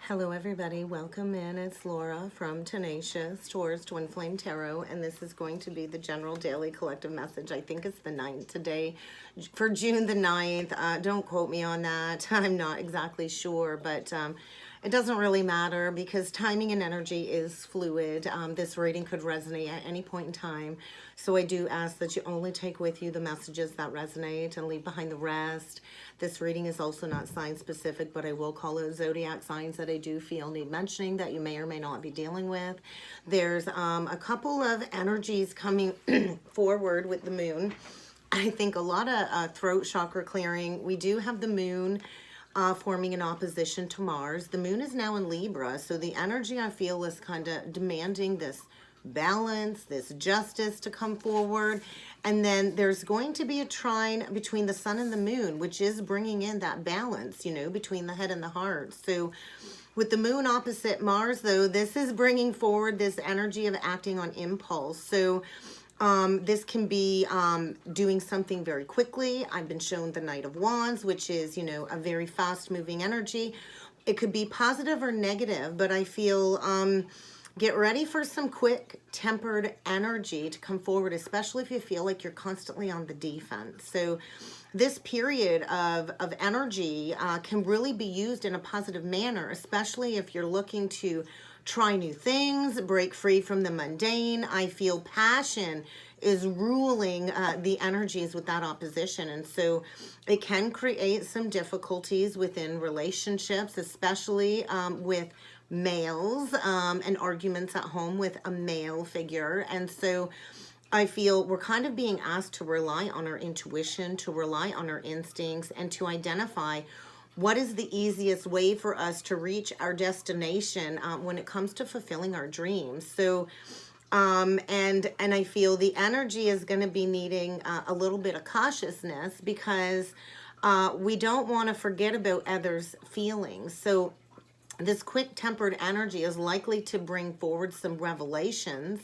Hello everybody, welcome in. It's Laura from Tenacious Taurus Twin Flame Tarot, and this is going to be the general daily collective message. I think it's the 9th today, for June the 9th. Don't quote me on that. I'm not exactly sure, but it doesn't really matter because timing and energy is fluid. This reading could resonate at any point in time. So I do ask that you only take with you the messages that resonate and leave behind the rest. This reading is also not sign specific, but I will call it zodiac signs that I do feel need mentioning that you may or may not be dealing with. There's a couple of energies coming forward with the moon. I think a lot of throat chakra clearing. We do have the moon forming an opposition to Mars. The moon is now in Libra, so the energy I feel is kind of demanding this balance, this justice to come forward. And then there's going to be a trine between the sun and the moon, which is bringing in that balance, you know, between the head and the heart. So with the moon opposite Mars, though, this is bringing forward this energy of acting on impulse. So this can be doing something very quickly. I've been shown the Knight of Wands, which is, you know, a very fast moving energy. It could be positive or negative, but I feel get ready for some quick tempered energy to come forward, especially if you feel like you're constantly on the defense. So this period of energy can really be used in a positive manner, especially if you're looking to try new things, break free from the mundane. I feel passion is ruling the energies with that opposition. And so it can create some difficulties within relationships, especially with males and arguments at home with a male figure. And so I feel we're kind of being asked to rely on our intuition, to rely on our instincts, and to identify what is the easiest way for us to reach our destination when it comes to fulfilling our dreams. So and I feel the energy is going to be needing a little bit of cautiousness because we don't want to forget about others' feelings. So this quick tempered energy is likely to bring forward some revelations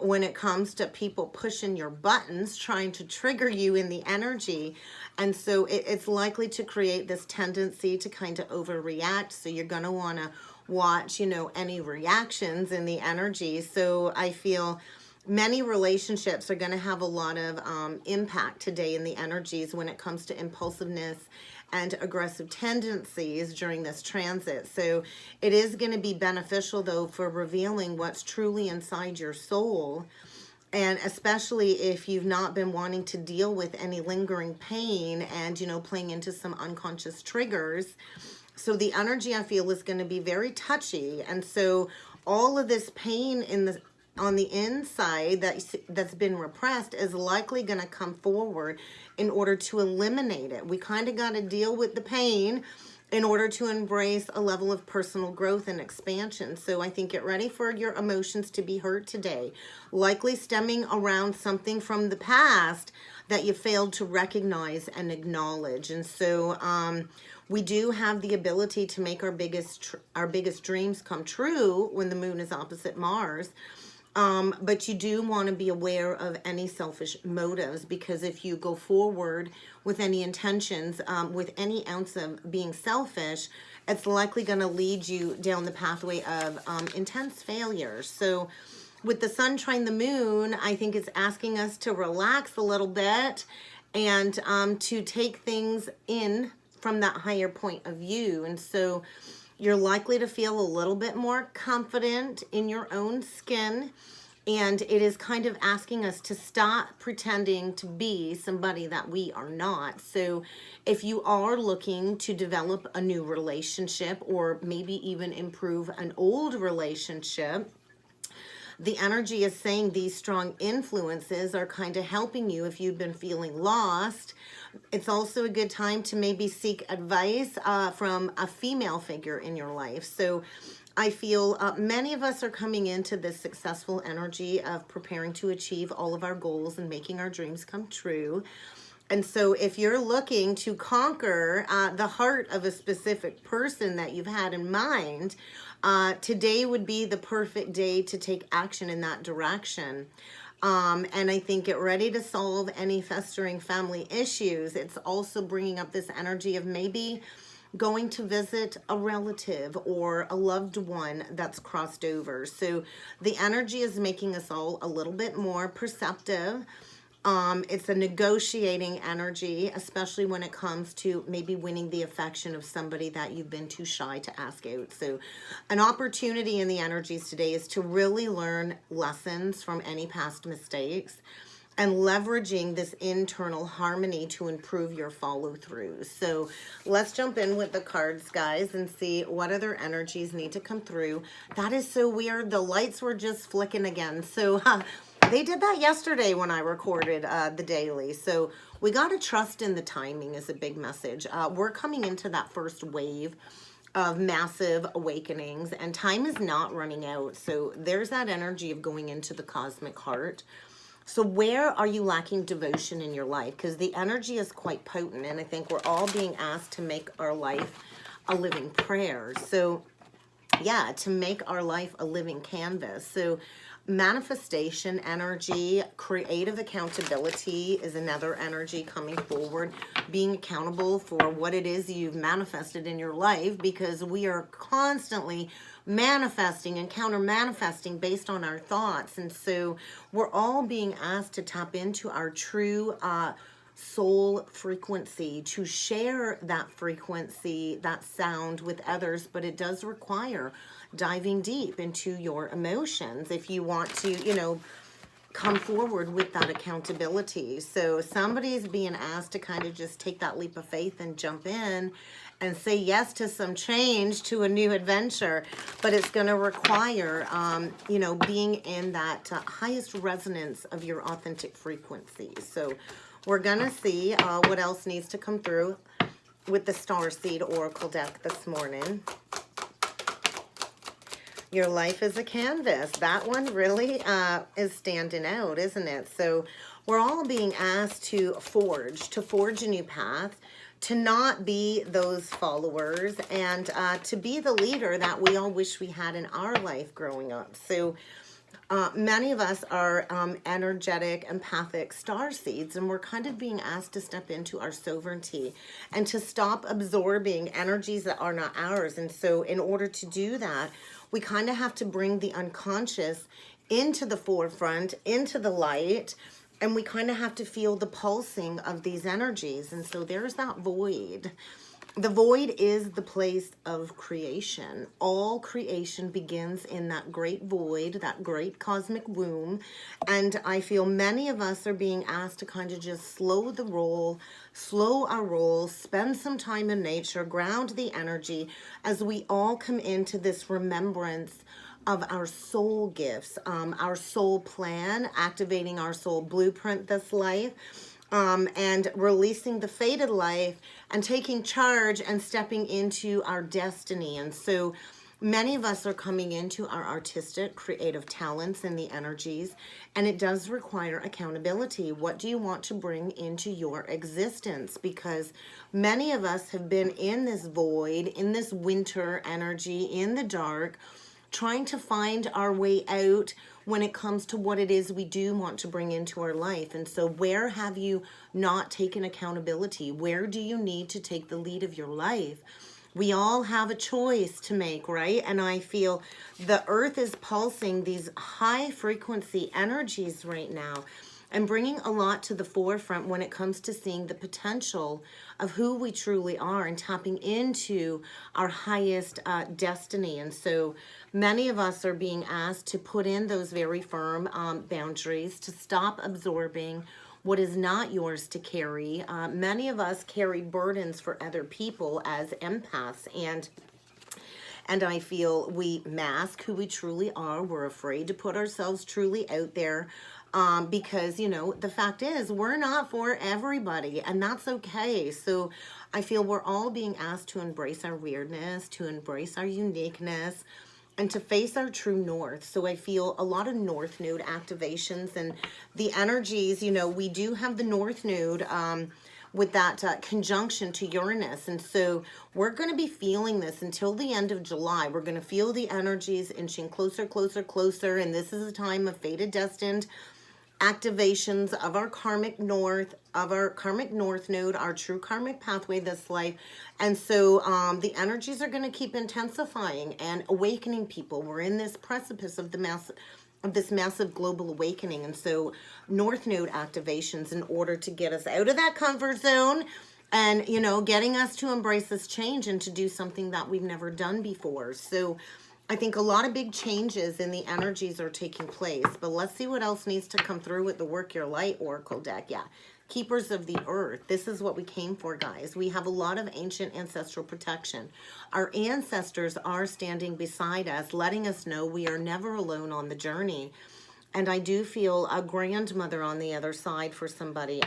when it comes to people pushing your buttons, trying to trigger you in the energy. And so it's likely to create this tendency to kind of overreact. So you're going to want to watch, you know, any reactions in the energy. So I feel many relationships are going to have a lot of impact today in the energies when it comes to impulsiveness and aggressive tendencies during this transit. So it is going to be beneficial, though, for revealing what's truly inside your soul. And especially if you've not been wanting to deal with any lingering pain and, you know, playing into some unconscious triggers. So the energy I feel is going to be very touchy. And so all of this pain on the inside that's been repressed is likely going to come forward in order to eliminate it. We kind of got to deal with the pain in order to embrace a level of personal growth and expansion. So I think get ready for your emotions to be hurt today, likely stemming around something from the past that you failed to recognize and acknowledge. And so we do have the ability to make our biggest dreams come true when the moon is opposite Mars. But you do want to be aware of any selfish motives, because if you go forward with any intentions, with any ounce of being selfish, it's likely going to lead you down the pathway of intense failure. So with the sun trine the moon, I think it's asking us to relax a little bit and to take things in from that higher point of view. And so you're likely to feel a little bit more confident in your own skin. And it is kind of asking us to stop pretending to be somebody that we are not. So if you are looking to develop a new relationship or maybe even improve an old relationship, the energy is saying these strong influences are kind of helping you if you've been feeling lost. It's also a good time to maybe seek advice from a female figure in your life. So I feel many of us are coming into this successful energy of preparing to achieve all of our goals and making our dreams come true. And so if you're looking to conquer the heart of a specific person that you've had in mind, today would be the perfect day to take action in that direction. And I think get ready to solve any festering family issues. It's also bringing up this energy of maybe going to visit a relative or a loved one that's crossed over. So the energy is making us all a little bit more perceptive. It's a negotiating energy, especially when it comes to maybe winning the affection of somebody that you've been too shy to ask out. So an opportunity in the energies today is to really learn lessons from any past mistakes and leveraging this internal harmony to improve your follow through. So let's jump in with the cards, guys, and see what other energies need to come through. That is so weird. The lights were just flicking again. So they did that yesterday when I recorded the daily. So we got to trust in the timing is a big message. We're coming into that first wave of massive awakenings, and time is not running out. So there's that energy of going into the cosmic heart. So where are you lacking devotion in your life? Because the energy is quite potent, and I think we're all being asked to make our life a living prayer. So yeah, to make our life a living canvas. So manifestation energy, creative accountability is another energy coming forward, being accountable for what it is you've manifested in your life, because we are constantly manifesting and counter manifesting based on our thoughts. And so we're all being asked to tap into our true soul frequency, to share that frequency, that sound with others. But it does require diving deep into your emotions if you want to, you know, come forward with that accountability. So somebody's being asked to kind of just take that leap of faith and jump in and say yes to some change, to a new adventure. But it's going to require, you know, being in that highest resonance of your authentic frequency. So we're going to see what else needs to come through with the Starseed Oracle deck this morning. Your life is a canvas. That one really is standing out, isn't it? So we're all being asked to forge a new path, to not be those followers, and to be the leader that we all wish we had in our life growing up. So many of us are energetic, empathic star seeds, and we're kind of being asked to step into our sovereignty and to stop absorbing energies that are not ours. And so in order to do that, we kind of have to bring the unconscious into the forefront, into the light, and we kind of have to feel the pulsing of these energies. And so there's that void. The void is the place of creation. All creation begins in that great void, that great cosmic womb. And I feel many of us are being asked to kind of just slow our roll, spend some time in nature, ground the energy as we all come into this remembrance of our soul gifts, our soul plan, activating our soul blueprint this life. And releasing the fated life and taking charge and stepping into our destiny. And so many of us are coming into our artistic, creative talents and the energies, and it does require accountability. What do you want to bring into your existence? Because many of us have been in this void, in this winter energy, in the dark, trying to find our way out when it comes to what it is we do want to bring into our life. And so where have you not taken accountability? Where do you need to take the lead of your life? We all have a choice to make, right? And I feel the earth is pulsing these high frequency energies right now and bringing a lot to the forefront when it comes to seeing the potential of who we truly are and tapping into our highest destiny. And so many of us are being asked to put in those very firm boundaries, to stop absorbing what is not yours to carry. Many of us carry burdens for other people as empaths, and I feel we mask who we truly are. We're afraid to put ourselves truly out there. Because, you know, the fact is we're not for everybody, and that's okay. So I feel we're all being asked to embrace our weirdness, to embrace our uniqueness, and to face our true north. So I feel a lot of north node activations and the energies, you know, we do have the north node with that conjunction to Uranus. And so we're going to be feeling this until the end of July. We're going to feel the energies inching closer, closer, closer. And this is a time of fated, destined activations of our karmic north node, our true karmic pathway this life. And so the energies are going to keep intensifying and awakening people. We're in this precipice of this massive global awakening. And so north node activations in order to get us out of that comfort zone and, you know, getting us to embrace this change and to do something that we've never done before. So I think a lot of big changes in the energies are taking place, but let's see what else needs to come through with the Work Your Light Oracle deck. Yeah, Keepers of the Earth. This is what we came for, guys. We have a lot of ancient ancestral protection. Our ancestors are standing beside us, letting us know we are never alone on the journey. And I do feel a grandmother on the other side for somebody.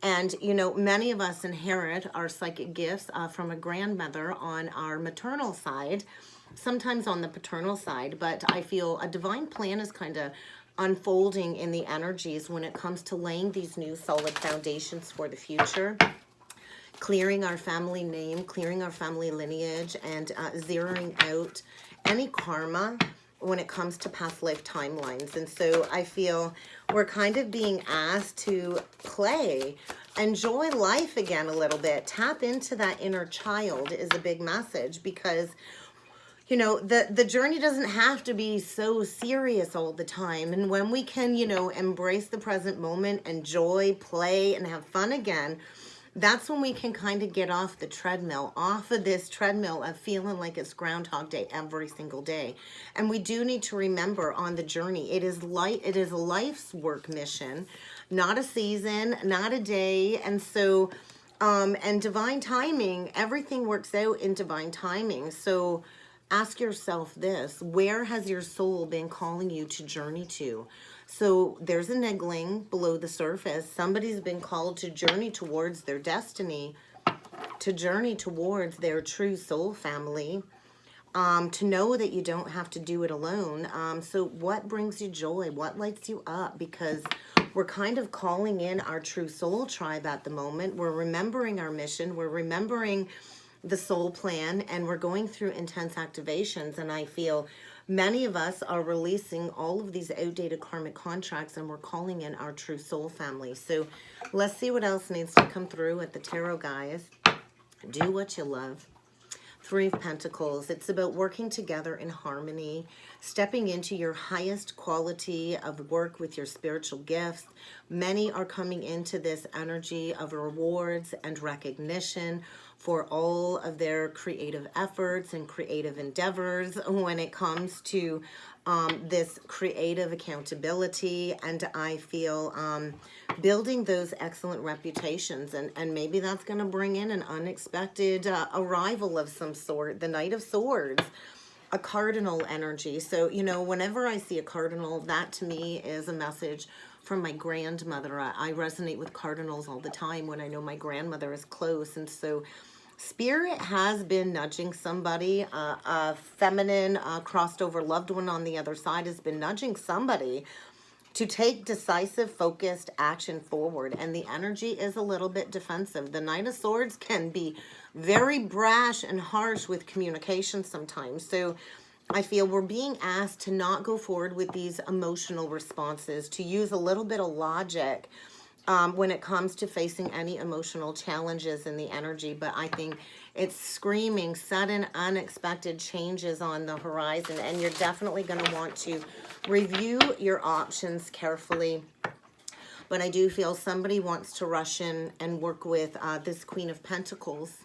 And, you know, many of us inherit our psychic gifts from a grandmother on our maternal side, sometimes on the paternal side, but I feel a divine plan is kind of unfolding in the energies when it comes to laying these new solid foundations for the future, clearing our family name, clearing our family lineage, and zeroing out any karma when it comes to past life timelines. And so I feel we're kind of being asked to play, enjoy life again a little bit, tap into that inner child is a big message, because you know, the journey doesn't have to be so serious all the time. And when we can, you know, embrace the present moment, enjoy, play, and have fun again, that's when we can kind of get off the treadmill, off of this treadmill of feeling like it's Groundhog Day every single day. And we do need to remember on the journey, it is a life's work mission, not a season, not a day. And so, and divine timing, everything works out in divine timing. So ask yourself this: where has your soul been calling you to journey to? So there's a niggling below the surface. Somebody's been called to journey towards their destiny, to journey towards their true soul family, to know that you don't have to do it alone. So what brings you joy? What lights you up? Because we're kind of calling in our true soul tribe at the moment. We're remembering our mission. We're remembering the soul plan, and we're going through intense activations. And I feel many of us are releasing all of these outdated karmic contracts, and we're calling in our true soul family. So let's see what else needs to come through at the tarot, guys. Do what you love. Three of Pentacles. It's about working together in harmony, stepping into your highest quality of work with your spiritual gifts. Many are coming into this energy of rewards and recognition for all of their creative efforts and creative endeavors when it comes to this creative accountability. And I feel building those excellent reputations, and maybe that's going to bring in an unexpected arrival of some sort. The Knight of Swords, a cardinal energy. So, you know, whenever I see a cardinal, that to me is a message from my grandmother. I resonate with cardinals all the time when I know my grandmother is close. And so Spirit has been nudging somebody, a feminine, crossed over loved one on the other side has been nudging somebody to take decisive, focused action forward. And the energy is a little bit defensive. The Knight of Swords can be very brash and harsh with communication sometimes. So I feel we're being asked to not go forward with these emotional responses, to use a little bit of logic when it comes to facing any emotional challenges in the energy. But I think it's screaming sudden, unexpected changes on the horizon, and you're definitely going to want to review your options carefully. But I do feel somebody wants to rush in and work with this Queen of Pentacles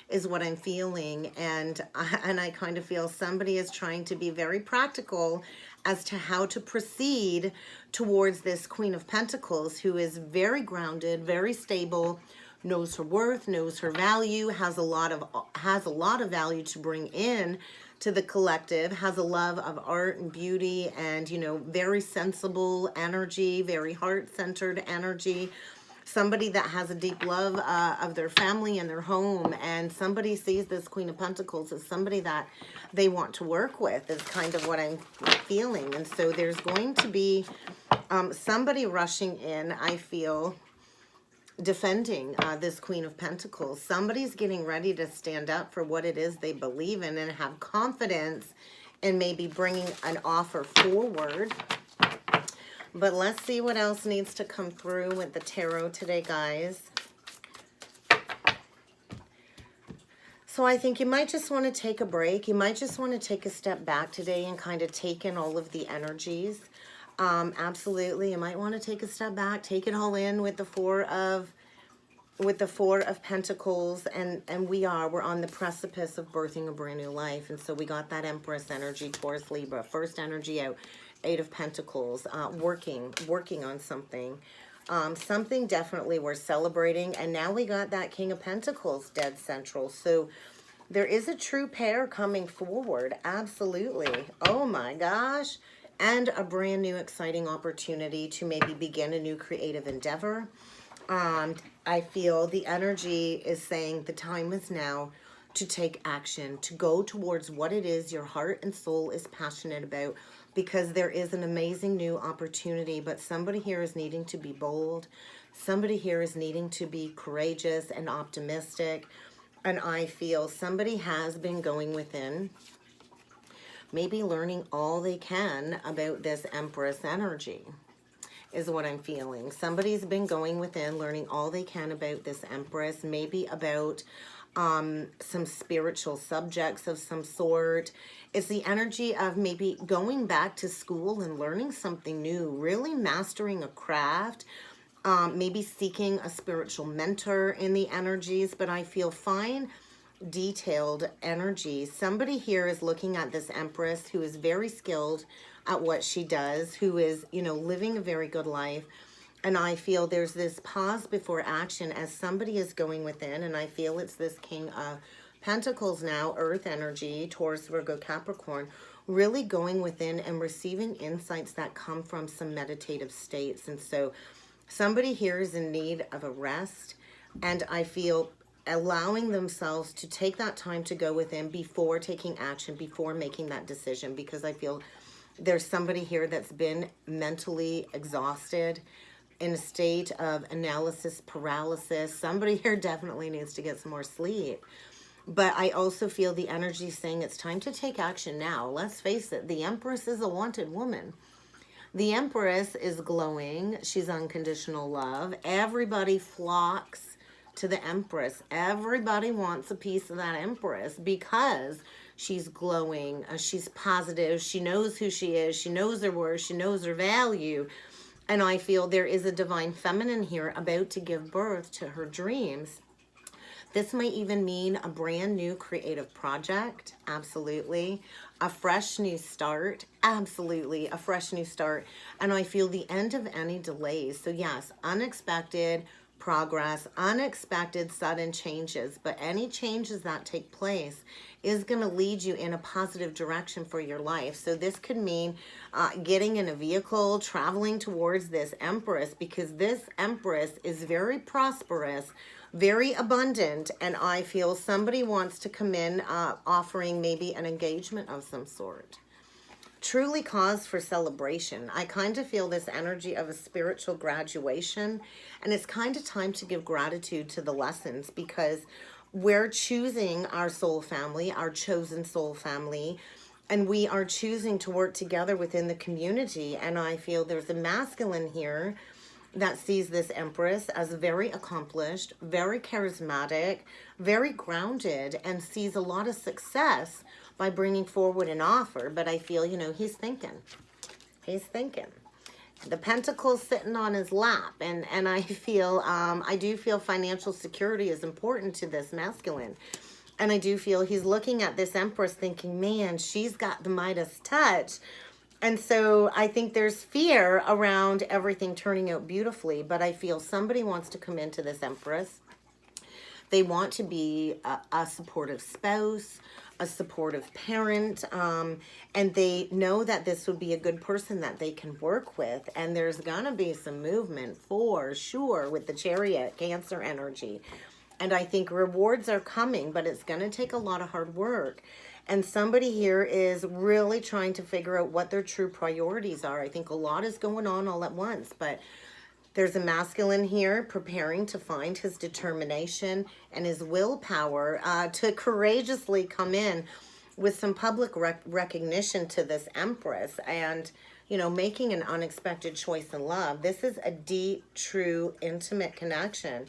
is what I'm feeling. And I kind of feel somebody is trying to be very practical as to how to proceed towards this Queen of Pentacles, who is very grounded, very stable, knows her worth, knows her value, has a lot of value to bring in to the collective, has a love of art and beauty, and, you know, very sensible energy, very heart-centered energy. Somebody that has a deep love of their family and their home, and somebody sees this Queen of Pentacles as somebody that they want to work with, is kind of what I'm feeling. And so there's going to be somebody rushing in, I feel, defending this Queen of Pentacles. Somebody's getting ready to stand up for what it is they believe in and have confidence in maybe bringing an offer forward. But let's see what else needs to come through with the tarot today, guys. So I think you might just want to take a break. You might just want to take a step back today and kind of take in all of the energies. Absolutely, you might want to take a step back, take it all in with the Four of Pentacles, and we're on the precipice of birthing a brand new life. And so we got that Empress energy, Taurus, Libra, first energy out, Eight of Pentacles, working on something. Something definitely we're celebrating. And now we got that King of Pentacles dead central. So there is a true pair coming forward. Absolutely. Oh my gosh. And a brand new exciting opportunity to maybe begin a new creative endeavor. I feel the energy is saying the time is now to take action, to go towards what it is your heart and soul is passionate about, because there is an amazing new opportunity, but somebody here is needing to be bold. Somebody here is needing to be courageous and optimistic. And I feel somebody has been going within, maybe learning all they can about this Empress energy, is what I'm feeling. Somebody's been going within, learning all they can about this Empress, maybe about some spiritual subjects of some sort. It's the energy of maybe going back to school and learning something new, really mastering a craft, maybe seeking a spiritual mentor in the energies. But I feel fine, detailed energy. Somebody here is looking at this Empress who is very skilled at what she does, who is, you know, living a very good life. And I feel there's this pause before action as somebody is going within, and I feel it's this King of Pentacles now, Earth energy, Taurus, Virgo, Capricorn, really going within and receiving insights that come from some meditative states. And so somebody here is in need of a rest, and I feel allowing themselves to take that time to go within before taking action, before making that decision, because I feel there's somebody here that's been mentally exhausted, in a state of analysis paralysis. Somebody here definitely needs to get some more sleep. But I also feel the energy saying it's time to take action now. Let's face it, the Empress is a wanted woman. The Empress is glowing. She's unconditional love. Everybody flocks to the Empress. Everybody wants a piece of that Empress because she's glowing. She's positive. She knows who she is. She knows her worth. She knows her value. And I feel there is a divine feminine here about to give birth to her dreams. This might even mean a brand new creative project. Absolutely. A fresh new start. Absolutely. A fresh new start. And I feel the end of any delays. So yes, unexpected progress, unexpected sudden changes, but any changes that take place is going to lead you in a positive direction for your life. So this could mean getting in a vehicle, traveling towards this Empress, because this Empress is very prosperous, very abundant, and I feel somebody wants to come in offering maybe an engagement of some sort. Truly cause for celebration. I kind of feel this energy of a spiritual graduation, and it's kind of time to give gratitude to the lessons, because we're choosing our soul family, our chosen soul family, and we are choosing to work together within the community. And I feel there's a masculine here that sees this Empress as very accomplished, very charismatic, very grounded, and sees a lot of success by bringing forward an offer. But I feel, you know, he's thinking. The Pentacles sitting on his lap, and I feel, I do feel financial security is important to this masculine. And I do feel he's looking at this Empress thinking, man, she's got the Midas touch. And so I think there's fear around everything turning out beautifully, but I feel somebody wants to come into this Empress. They want to be a supportive spouse, a supportive parent, and they know that this would be a good person that they can work with. And there's gonna be some movement for sure with the Chariot, Cancer energy. And I think rewards are coming, but it's gonna take a lot of hard work. And somebody here is really trying to figure out what their true priorities are. I think a lot is going on all at once, but there's a masculine here preparing to find his determination and his willpower to courageously come in with some public recognition to this Empress. And making an unexpected choice in love. This is a deep, true, intimate connection.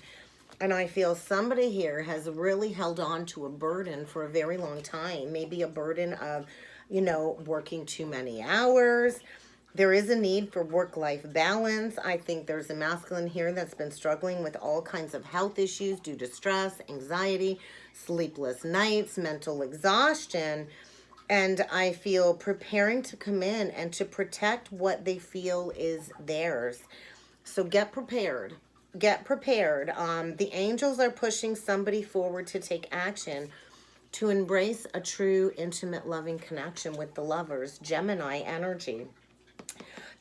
And I feel somebody here has really held on to a burden for a very long time. Maybe a burden of, working too many hours. There is a need for work-life balance. I think there's a masculine here that's been struggling with all kinds of health issues due to stress, anxiety, sleepless nights, mental exhaustion. And I feel preparing to come in and to protect what they feel is theirs. So get prepared. Get prepared. The angels are pushing somebody forward to take action to embrace a true, intimate, loving connection with the lovers, Gemini energy,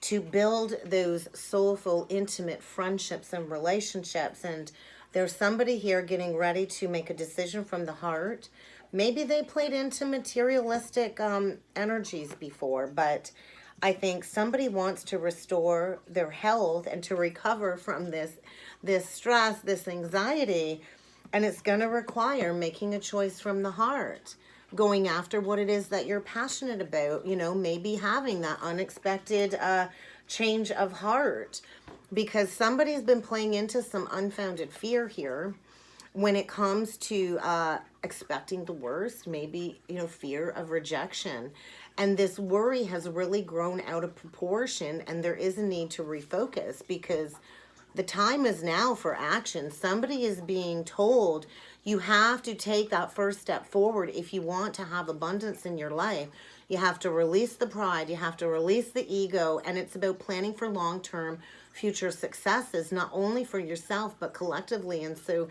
to build those soulful, intimate friendships and relationships. And there's somebody here getting ready to make a decision from the heart. Maybe they played into materialistic energies before, but I think somebody wants to restore their health and to recover from this stress, this anxiety, and it's going to require making a choice from the heart, going after what it is that you're passionate about, maybe having that unexpected change of heart, because somebody's been playing into some unfounded fear here when it comes to expecting the worst, maybe, fear of rejection. And this worry has really grown out of proportion, and there is a need to refocus because the time is now for action. Somebody is being told you have to take that first step forward if you want to have abundance in your life. You have to release the pride. You have to release the ego. And it's about planning for long-term future successes, not only for yourself, but collectively. And so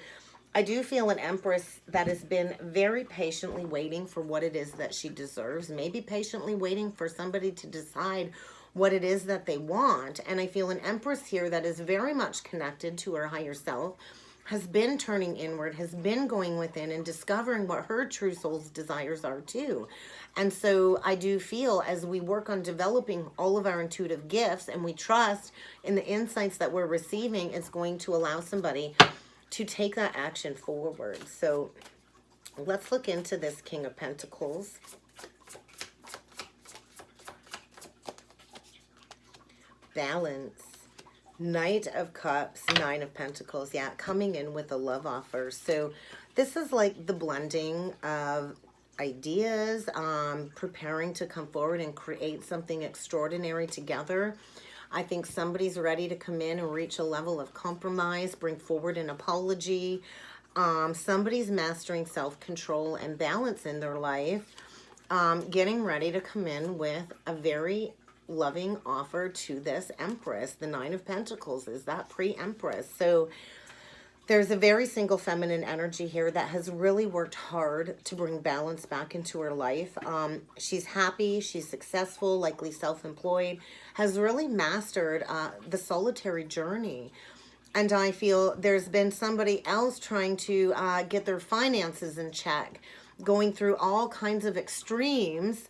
I do feel an Empress that has been very patiently waiting for what it is that she deserves, maybe patiently waiting for somebody to decide what it is that they want. And I feel an Empress here that is very much connected to her higher self, has been turning inward, has been going within and discovering what her true soul's desires are too. And so I do feel as we work on developing all of our intuitive gifts and we trust in the insights that we're receiving, it's going to allow somebody to take that action forward. So let's look into this King of Pentacles. Balance. Knight of Cups, Nine of Pentacles. Yeah, coming in with a love offer. So this is like the blending of ideas, preparing to come forward and create something extraordinary together. I think somebody's ready to come in and reach a level of compromise, bring forward an apology. Somebody's mastering self-control and balance in their life, getting ready to come in with a very loving offer to this Empress. The Nine of Pentacles is that pre-Empress. So there's a very single feminine energy here that has really worked hard to bring balance back into her life. She's happy, she's successful, likely self-employed, has really mastered the solitary journey. And I feel there's been somebody else trying to get their finances in check, going through all kinds of extremes,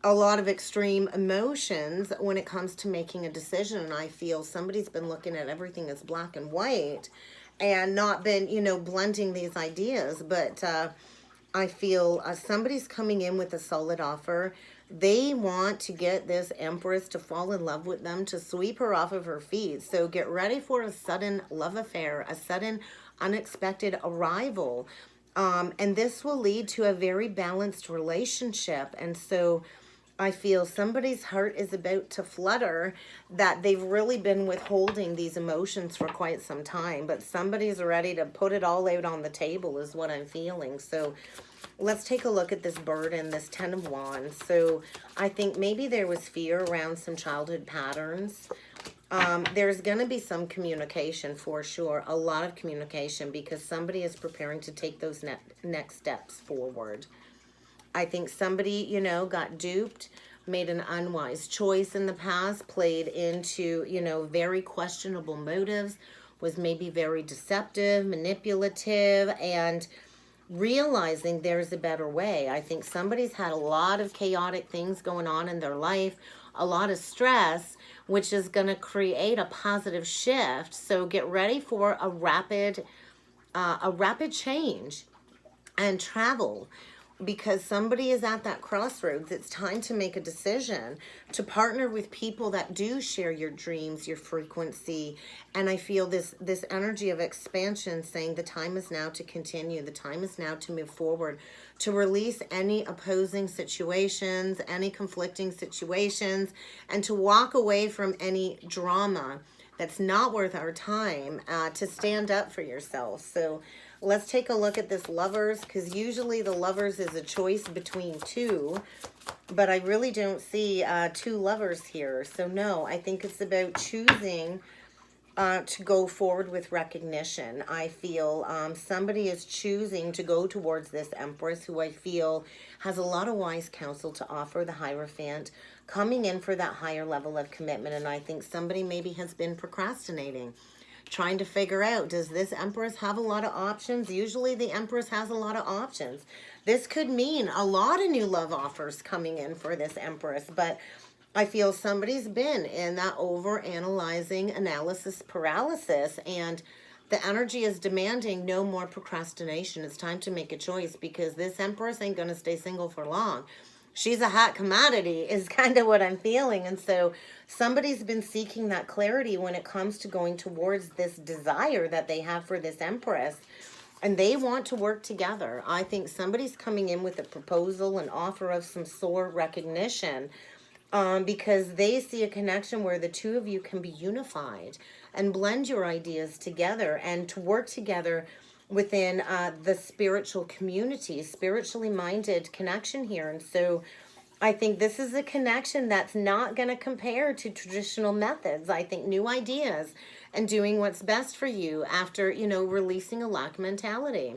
a lot of extreme emotions when it comes to making a decision. And I feel somebody's been looking at everything as black and white and not been, blending these ideas. But I feel somebody's coming in with a solid offer. They want to get this Empress to fall in love with them, to sweep her off of her feet. So get ready for a sudden love affair, a sudden unexpected arrival. And this will lead to a very balanced relationship. And so I feel somebody's heart is about to flutter, that they've really been withholding these emotions for quite some time, but somebody's ready to put it all out on the table is what I'm feeling. So let's take a look at this burden, this Ten of Wands. So I think maybe there was fear around some childhood patterns. There's going to be some communication for sure, a lot of communication, because somebody is preparing to take those next steps forward. I think somebody, got duped, made an unwise choice in the past, played into, very questionable motives, was maybe very deceptive, manipulative, and realizing there's a better way. I think somebody's had a lot of chaotic things going on in their life, a lot of stress, which is going to create a positive shift. So get ready for a rapid change and travel. because somebody is at that crossroads. It's time to make a decision to partner with people that do share your dreams, your frequency. And I feel this energy of expansion saying the time is now to continue. The time is now to move forward, to release any opposing situations, any conflicting situations, and to walk away from any drama that's not worth our time, to stand up for yourself. So let's take a look at this Lovers, because usually the Lovers is a choice between two, but I really don't see two lovers here. So no, I think it's about choosing to go forward with recognition. I feel somebody is choosing to go towards this Empress, who I feel has a lot of wise counsel to offer, the Hierophant, coming in for that higher level of commitment. And I think somebody maybe has been procrastinating, trying to figure out, does this Empress have a lot of options? Usually the Empress has a lot of options. This could mean a lot of new love offers coming in for this Empress, but I feel somebody's been in that over-analyzing analysis paralysis, and the energy is demanding no more procrastination. It's time to make a choice, because this Empress ain't going to stay single for long. She's a hot commodity is kind of what I'm feeling. And so somebody's been seeking that clarity when it comes to going towards this desire that they have for this Empress. And they want to work together. I think somebody's coming in with a proposal, an offer of some sort, recognition, because they see a connection where the two of you can be unified and blend your ideas together and to work together within the spiritual community, spiritually minded connection here. And so I think this is a connection that's not going to compare to traditional methods. I think new ideas and doing what's best for you after, you know, releasing a lack mentality.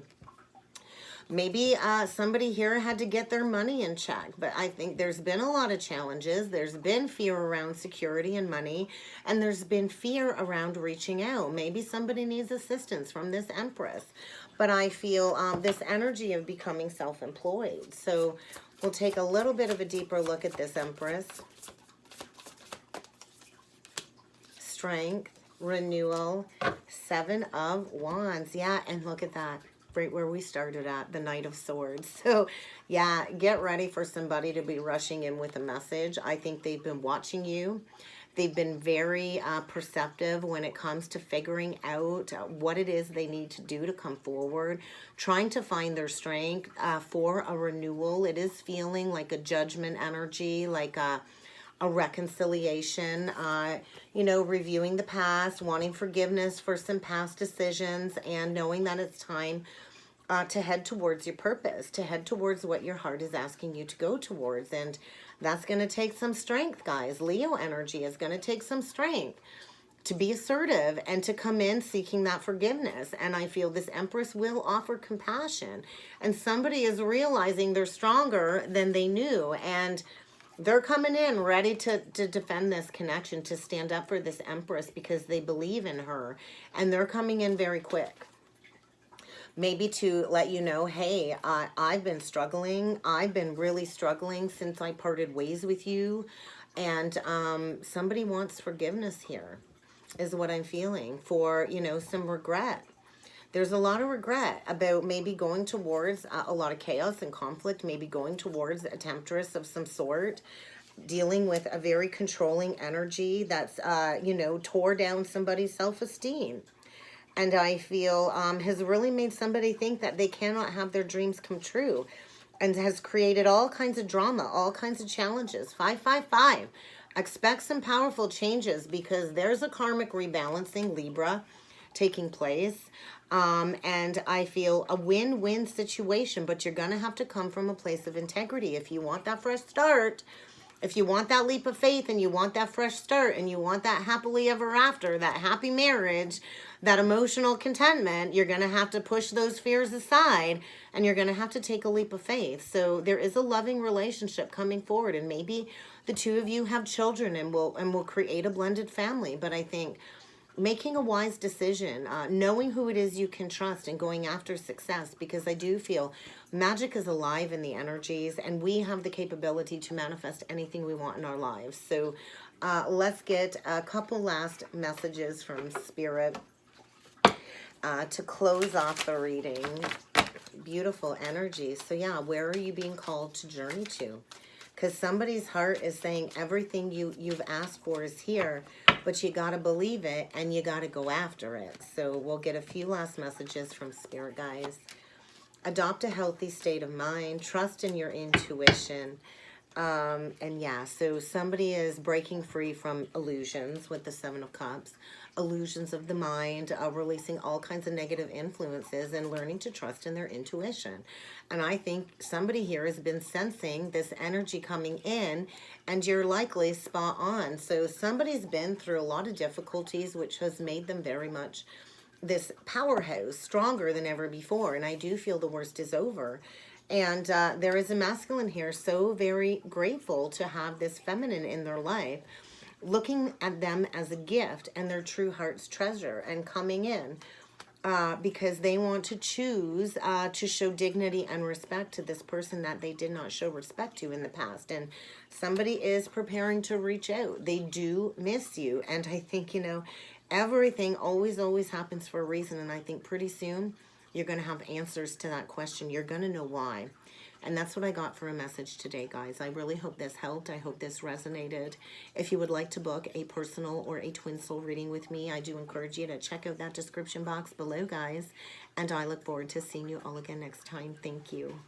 Maybe somebody here had to get their money in check, but I think there's been a lot of challenges. There's been fear around security and money, and there's been fear around reaching out. Maybe somebody needs assistance from this Empress, but I feel this energy of becoming self-employed. So we'll take a little bit of a deeper look at this Empress. Strength, renewal, Seven of Wands. Yeah, and look at that. Right where we started at, the Knight of Swords. So yeah, get ready for somebody to be rushing in with a message. I think they've been watching you. They've been very perceptive when it comes to figuring out what it is they need to do to come forward, trying to find their strength for a renewal. It is feeling like a judgment energy, like a reconciliation, you know, reviewing the past, wanting forgiveness for some past decisions, and knowing that it's time to head towards your purpose, to head towards what your heart is asking you to go towards. And that's going to take some strength, guys. Leo energy is going to take some strength to be assertive and to come in seeking that forgiveness. And I feel this Empress will offer compassion, and somebody is realizing they're stronger than they knew, and they're coming in ready to defend this connection, to stand up for this Empress because they believe in her, and they're coming in very quick. Maybe to let you know, hey, I've been struggling. I've been really struggling since I parted ways with you, and somebody wants forgiveness here is what I'm feeling, for, you know, some regret. There's a lot of regret about maybe going towards a lot of chaos and conflict, maybe going towards a temptress of some sort, dealing with a very controlling energy that's, you know, tore down somebody's self-esteem. And I feel has really made somebody think that they cannot have their dreams come true, and has created all kinds of drama, all kinds of challenges. 555. Expect some powerful changes, because there's a karmic rebalancing, Libra, taking place. And I feel a win-win situation, but you're going to have to come from a place of integrity. If you want that fresh start, if you want that leap of faith, and you want that fresh start, and you want that happily ever after, that happy marriage, that emotional contentment, you're going to have to push those fears aside, and you're going to have to take a leap of faith. So there is a loving relationship coming forward, and maybe the two of you have children and will create a blended family. But I think making a wise decision, knowing who it is you can trust, and going after success, because I do feel magic is alive in the energies, and we have the capability to manifest anything we want in our lives. So let's get a couple last messages from Spirit to close off the reading. beautiful energy. So yeah, where are you being called to journey to? Because somebody's heart is saying everything you've asked for is here, but you got to believe it and you got to go after it. So we'll get a few last messages from Spirit, guys. Adopt a healthy state of mind. Trust in your intuition. And yeah, so somebody is breaking free from illusions with the Seven of Cups, illusions of the mind, releasing all kinds of negative influences and learning to trust in their intuition. And I think somebody here has been sensing this energy coming in, and you're likely spot on. So somebody's been through a lot of difficulties, which has made them very much this powerhouse, stronger than ever before. And I do feel the worst is over. And there is a masculine here, so very grateful to have this feminine in their life, looking at them as a gift and their true heart's treasure, and coming in because they want to choose to show dignity and respect to this person that they did not show respect to in the past. And somebody is preparing to reach out. They do miss you. And I think, you know, everything always happens for a reason. And I think pretty soon you're going to have answers to that question. You're going to know why. And that's what I got for a message today, guys. I really hope this helped. I hope this resonated. If you would like to book a personal or a twin soul reading with me, I do encourage you to check out that description box below, guys. And I look forward to seeing you all again next time. Thank you.